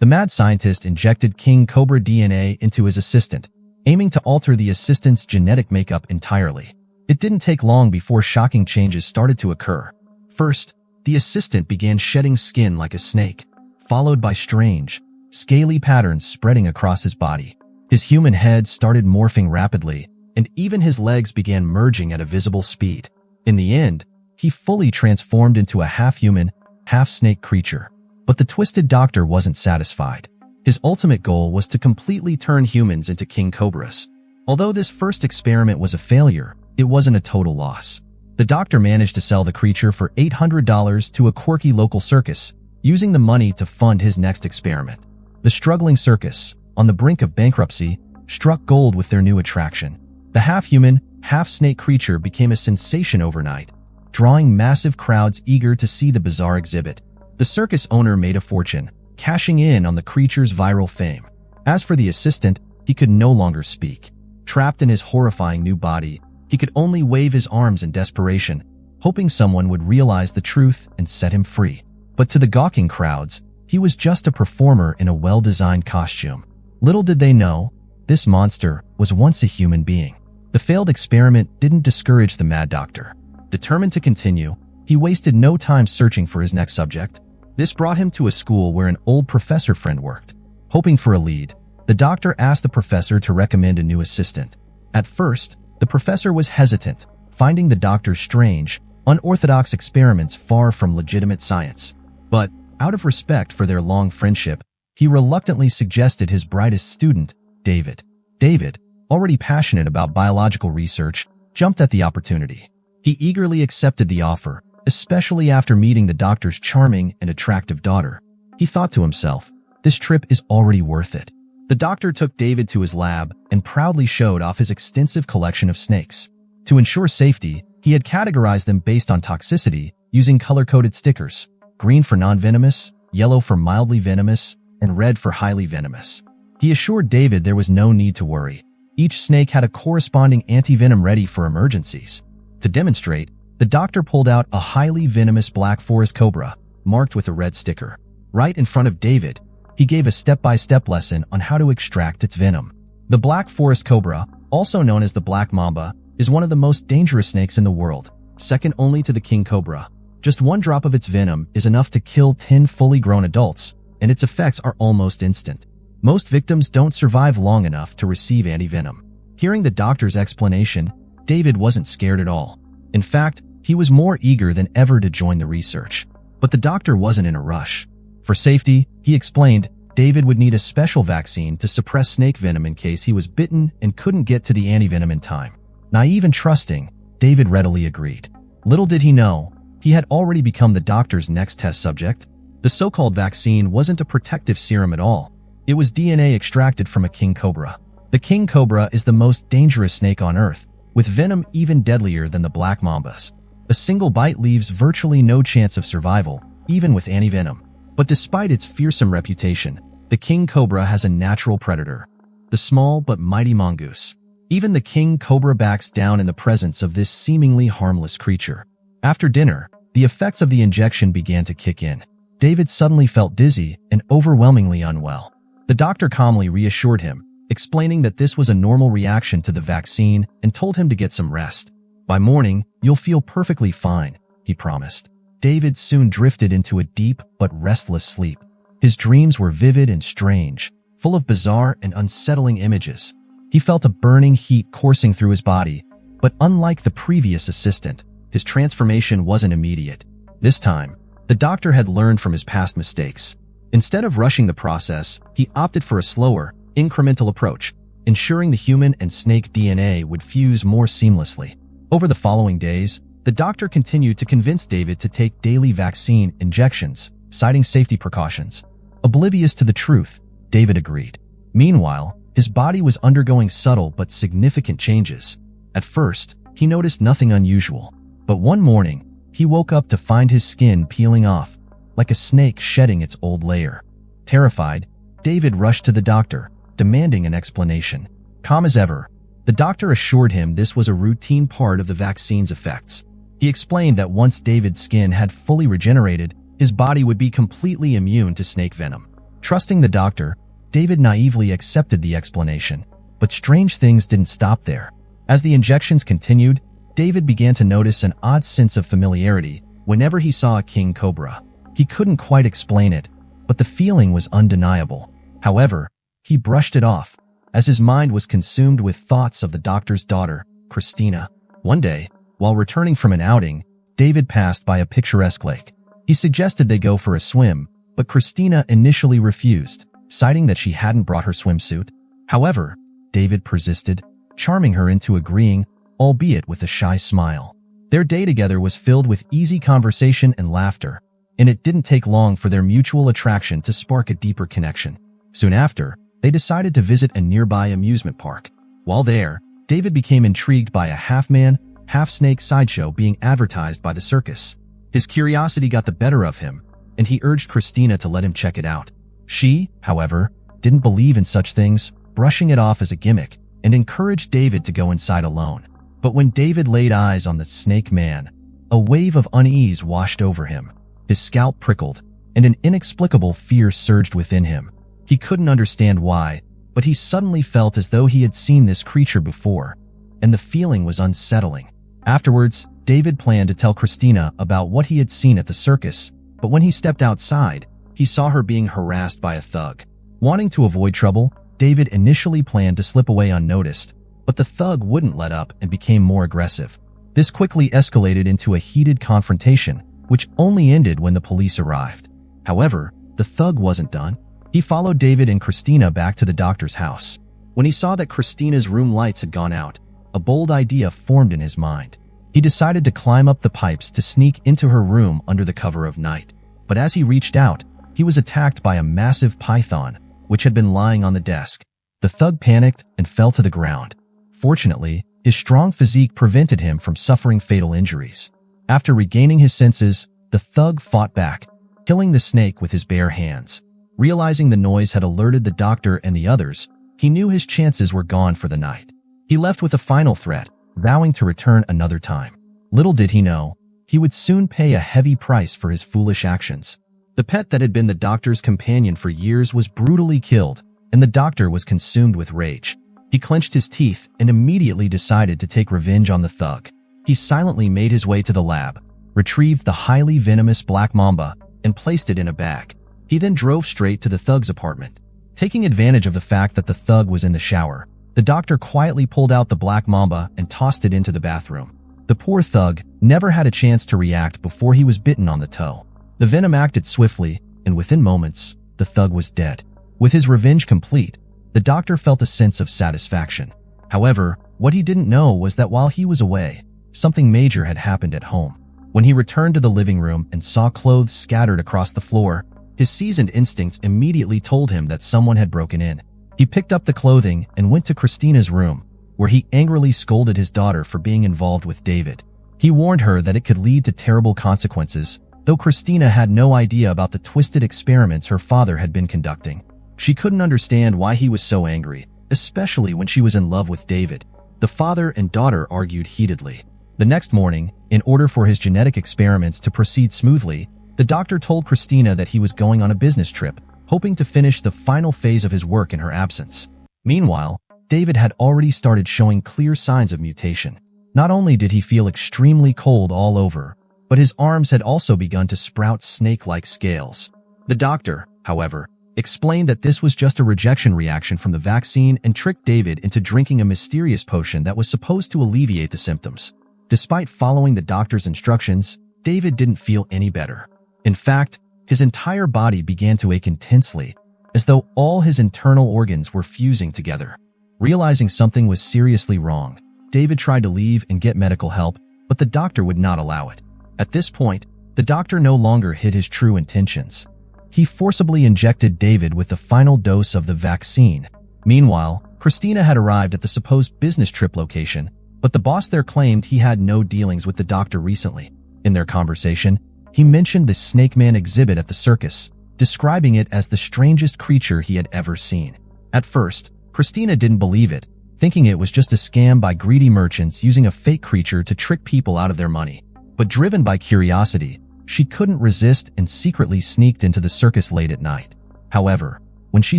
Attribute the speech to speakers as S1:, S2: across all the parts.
S1: The mad scientist injected king cobra DNA into his assistant, aiming to alter the assistant's genetic makeup entirely. It didn't take long before shocking changes started to occur. First, the assistant began shedding skin like a snake, followed by strange, scaly patterns spreading across his body. His human head started morphing rapidly, and even his legs began merging at a visible speed. In the end, he fully transformed into a half-human, half-snake creature. But the twisted doctor wasn't satisfied. His ultimate goal was to completely turn humans into king cobras. Although this first experiment was a failure, it wasn't a total loss. The doctor managed to sell the creature for $800 to a quirky local circus, using the money to fund his next experiment. The struggling circus, on the brink of bankruptcy, struck gold with their new attraction. The half-human, half-snake creature became a sensation overnight, drawing massive crowds eager to see the bizarre exhibit. The circus owner made a fortune, cashing in on the creature's viral fame. As for the assistant, he could no longer speak. Trapped in his horrifying new body, he could only wave his arms in desperation, hoping someone would realize the truth and set him free. But to the gawking crowds, he was just a performer in a well-designed costume. Little did they know, this monster was once a human being. The failed experiment didn't discourage the mad doctor. Determined to continue, he wasted no time searching for his next subject. This brought him to a school where an old professor friend worked. Hoping for a lead, the doctor asked the professor to recommend a new assistant. At first, the professor was hesitant, finding the doctor's strange, unorthodox experiments far from legitimate science. But, out of respect for their long friendship, he reluctantly suggested his brightest student, David. David, already passionate about biological research, jumped at the opportunity. He eagerly accepted the offer, especially after meeting the doctor's charming and attractive daughter. He thought to himself, this trip is already worth it. The doctor took David to his lab and proudly showed off his extensive collection of snakes. To ensure safety, he had categorized them based on toxicity using color-coded stickers: green for non-venomous, yellow for mildly venomous, and red for highly venomous. He assured David there was no need to worry. Each snake had a corresponding anti-venom ready for emergencies. To demonstrate, the doctor pulled out a highly venomous black forest cobra, marked with a red sticker. Right in front of David, he gave a step-by-step lesson on how to extract its venom. The black forest cobra, also known as the black mamba, is one of the most dangerous snakes in the world, second only to the king cobra. Just one drop of its venom is enough to kill 10 fully grown adults, and its effects are almost instant. Most victims don't survive long enough to receive anti-venom. Hearing the doctor's explanation, David wasn't scared at all. In fact, he was more eager than ever to join the research. But the doctor wasn't in a rush. For safety, he explained, David would need a special vaccine to suppress snake venom in case he was bitten and couldn't get to the antivenom in time. Naive and trusting, David readily agreed. Little did he know, he had already become the doctor's next test subject. The so-called vaccine wasn't a protective serum at all. It was DNA extracted from a king cobra. The king cobra is the most dangerous snake on Earth, with venom even deadlier than the black mambas. A single bite leaves virtually no chance of survival, even with antivenom. But despite its fearsome reputation, the king cobra has a natural predator, the small but mighty mongoose. Even the king cobra backs down in the presence of this seemingly harmless creature. After dinner, the effects of the injection began to kick in. David suddenly felt dizzy and overwhelmingly unwell. The doctor calmly reassured him, explaining that this was a normal reaction to the vaccine and told him to get some rest. By morning, you'll feel perfectly fine, he promised. David soon drifted into a deep but restless sleep. His dreams were vivid and strange, full of bizarre and unsettling images. He felt a burning heat coursing through his body, but unlike the previous assistant, his transformation wasn't immediate. This time, the doctor had learned from his past mistakes. Instead of rushing the process, he opted for a slower, incremental approach, ensuring the human and snake DNA would fuse more seamlessly. Over the following days, the doctor continued to convince David to take daily vaccine injections, citing safety precautions. Oblivious to the truth, David agreed. Meanwhile, his body was undergoing subtle but significant changes. At first, he noticed nothing unusual, but one morning, he woke up to find his skin peeling off, like a snake shedding its old layer. Terrified, David rushed to the doctor, demanding an explanation. Calm as ever, the doctor assured him this was a routine part of the vaccine's effects. He explained that once David's skin had fully regenerated, his body would be completely immune to snake venom. Trusting the doctor, David naively accepted the explanation. But strange things didn't stop there. As the injections continued, David began to notice an odd sense of familiarity whenever he saw a king cobra. He couldn't quite explain it, but the feeling was undeniable. However, he brushed it off, as his mind was consumed with thoughts of the doctor's daughter, Christina. One day, while returning from an outing, David passed by a picturesque lake. He suggested they go for a swim, but Christina initially refused, citing that she hadn't brought her swimsuit. However, David persisted, charming her into agreeing, albeit with a shy smile. Their day together was filled with easy conversation and laughter, and it didn't take long for their mutual attraction to spark a deeper connection. Soon after, they decided to visit a nearby amusement park. While there, David became intrigued by a half-man, half-snake sideshow being advertised by the circus. His curiosity got the better of him, and he urged Christina to let him check it out. She, however, didn't believe in such things, brushing it off as a gimmick, and encouraged David to go inside alone. But when David laid eyes on the snake man, a wave of unease washed over him. His scalp prickled, and an inexplicable fear surged within him. He couldn't understand why, but he suddenly felt as though he had seen this creature before, and the feeling was unsettling. Afterwards, David planned to tell Christina about what he had seen at the circus, but when he stepped outside, he saw her being harassed by a thug. Wanting to avoid trouble, David initially planned to slip away unnoticed, but the thug wouldn't let up and became more aggressive. This quickly escalated into a heated confrontation, which only ended when the police arrived. However, the thug wasn't done. He followed David and Christina back to the doctor's house. When he saw that Christina's room lights had gone out, a bold idea formed in his mind. He decided to climb up the pipes to sneak into her room under the cover of night. But as he reached out, he was attacked by a massive python, which had been lying on the desk. The thug panicked and fell to the ground. Fortunately, his strong physique prevented him from suffering fatal injuries. After regaining his senses, the thug fought back, killing the snake with his bare hands. Realizing the noise had alerted the doctor and the others, he knew his chances were gone for the night. He left with a final threat, vowing to return another time. Little did he know, he would soon pay a heavy price for his foolish actions. The pet that had been the doctor's companion for years was brutally killed, and the doctor was consumed with rage. He clenched his teeth and immediately decided to take revenge on the thug. He silently made his way to the lab, retrieved the highly venomous black mamba, and placed it in a bag. He then drove straight to the thug's apartment. Taking advantage of the fact that the thug was in the shower, the doctor quietly pulled out the black mamba and tossed it into the bathroom. The poor thug never had a chance to react before he was bitten on the toe. The venom acted swiftly, and within moments, the thug was dead. With his revenge complete, the doctor felt a sense of satisfaction. However, what he didn't know was that while he was away, something major had happened at home. When he returned to the living room and saw clothes scattered across the floor, his seasoned instincts immediately told him that someone had broken in. He picked up the clothing and went to Christina's room, where he angrily scolded his daughter for being involved with David. He warned her that it could lead to terrible consequences, though Christina had no idea about the twisted experiments her father had been conducting. She couldn't understand why he was so angry, especially when she was in love with David. The father and daughter argued heatedly. The next morning, in order for his genetic experiments to proceed smoothly, the doctor told Christina that he was going on a business trip, hoping to finish the final phase of his work in her absence. Meanwhile, David had already started showing clear signs of mutation. Not only did he feel extremely cold all over, but his arms had also begun to sprout snake-like scales. The doctor, however, explained that this was just a rejection reaction from the vaccine and tricked David into drinking a mysterious potion that was supposed to alleviate the symptoms. Despite following the doctor's instructions, David didn't feel any better. In fact, his entire body began to ache intensely, as though all his internal organs were fusing together. Realizing something was seriously wrong, David tried to leave and get medical help, but the doctor would not allow it. At this point, the doctor no longer hid his true intentions. He forcibly injected David with the final dose of the vaccine. Meanwhile, Christina had arrived at the supposed business trip location, but the boss there claimed he had no dealings with the doctor recently. In their conversation, he mentioned the Snake Man exhibit at the circus, describing it as the strangest creature he had ever seen. At first, Christina didn't believe it, thinking it was just a scam by greedy merchants using a fake creature to trick people out of their money. But driven by curiosity, she couldn't resist and secretly sneaked into the circus late at night. However, when she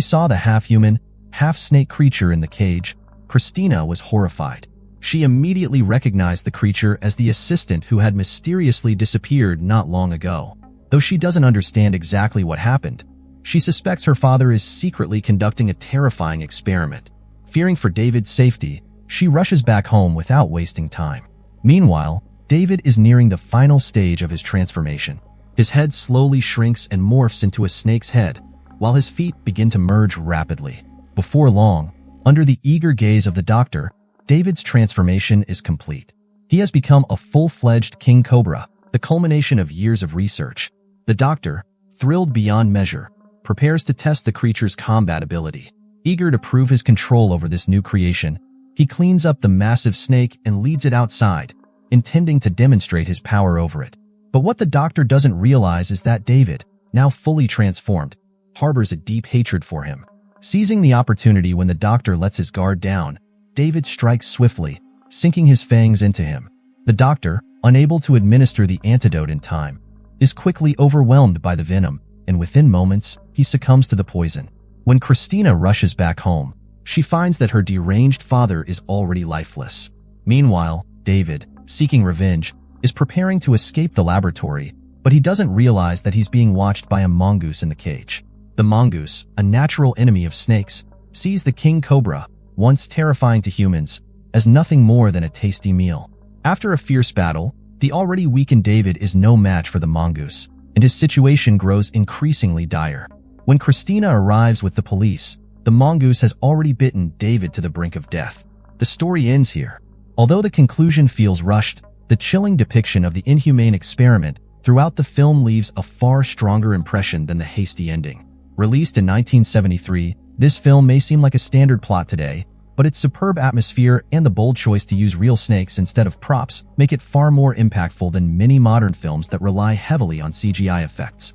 S1: saw the half-human, half-snake creature in the cage, Christina was horrified. She immediately recognized the creature as the assistant who had mysteriously disappeared not long ago. Though she doesn't understand exactly what happened, she suspects her father is secretly conducting a terrifying experiment. Fearing for David's safety, she rushes back home without wasting time. Meanwhile, David is nearing the final stage of his transformation. His head slowly shrinks and morphs into a snake's head, while his feet begin to merge rapidly. Before long, under the eager gaze of the doctor, David's transformation is complete. He has become a full-fledged king cobra, the culmination of years of research. The doctor, thrilled beyond measure, prepares to test the creature's combat ability. Eager to prove his control over this new creation, he cleans up the massive snake and leads it outside, intending to demonstrate his power over it. But what the doctor doesn't realize is that David, now fully transformed, harbors a deep hatred for him. Seizing the opportunity when the doctor lets his guard down, David strikes swiftly, sinking his fangs into him. The doctor, unable to administer the antidote in time, is quickly overwhelmed by the venom, and within moments, he succumbs to the poison. When Christina rushes back home, she finds that her deranged father is already lifeless. Meanwhile, David, seeking revenge, is preparing to escape the laboratory, but he doesn't realize that he's being watched by a mongoose in the cage. The mongoose, a natural enemy of snakes, sees the king cobra, once terrifying to humans, as nothing more than a tasty meal. After a fierce battle, the already weakened David is no match for the mongoose, and his situation grows increasingly dire. When Christina arrives with the police, the mongoose has already bitten David to the brink of death. The story ends here. Although the conclusion feels rushed, the chilling depiction of the inhumane experiment throughout the film leaves a far stronger impression than the hasty ending. Released in 1973, this film may seem like a standard plot today, but its superb atmosphere and the bold choice to use real snakes instead of props make it far more impactful than many modern films that rely heavily on CGI effects.